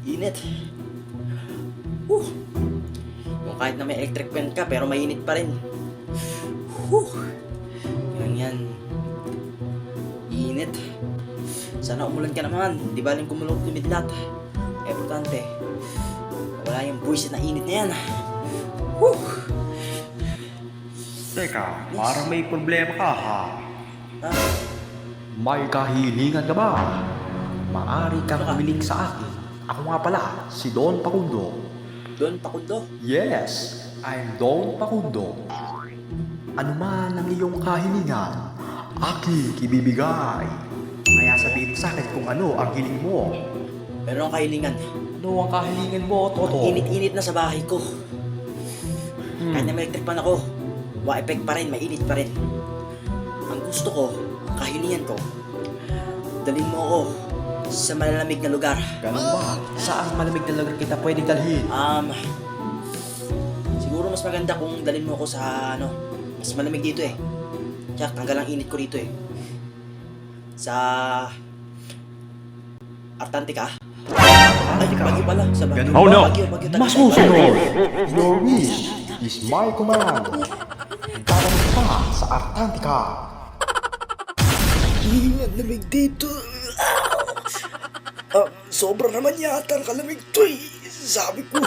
Init. Yung kahit na may electric fan ka, pero mainit pa rin. Yan. Init. Sana umulan ka naman. Di baling kumidlat. Importante, wala yung buwisit na init na yan. Teka, parang may problema ka ha. Ah, May kahilingan ka ba? Maari kang humiling sa akin. Ako nga pala, si Don Pakundo. Don Pakundo? Yes, I'm Don Pakundo. Ano man ang iyong kahilingan, aking ibibigay. Kaya sabihin sa akin kung ano ang hiling mo. Meron akong kahilingan. Ano ang kahilingan mo, Toto? Init-init na sa bahay ko. Kahit na may electric pan ako, wa-effect pa rin, mainit pa rin. Ang gusto ko, kahilingan ko, dalhin mo ako sa malalamig na lugar. Ganun ba? Saan malamig na lugar kita pwedeng dalhin? Siguro mas maganda kung dalhin mo ako sa mas malamig dito eh. Tsaka tanggal ang init ko dito eh. Sa Antarctica. Ay, Baguio pala. Sa Baguio. Oh no! Baguio talaga. Mas musunod! Your wish is my command. Darating ka sa Antarctica. Lamig dito. Sobra naman yata ang kalamig to eh. Sabi ko,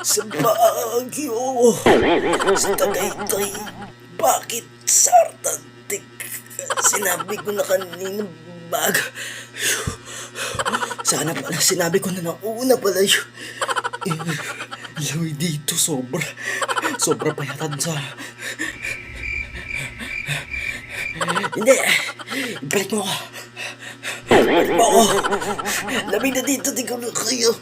sa Baguio, sa Tagaytay, bakit sa Antarctic? Sinabi ko na kanina sana pala sinabi ko na nauna pala yun. Lamig dito, sobra pa yata sa... Hindi, ibalik mo ako. Ibalik mo ako. Lamig na dito, di ko na kayo.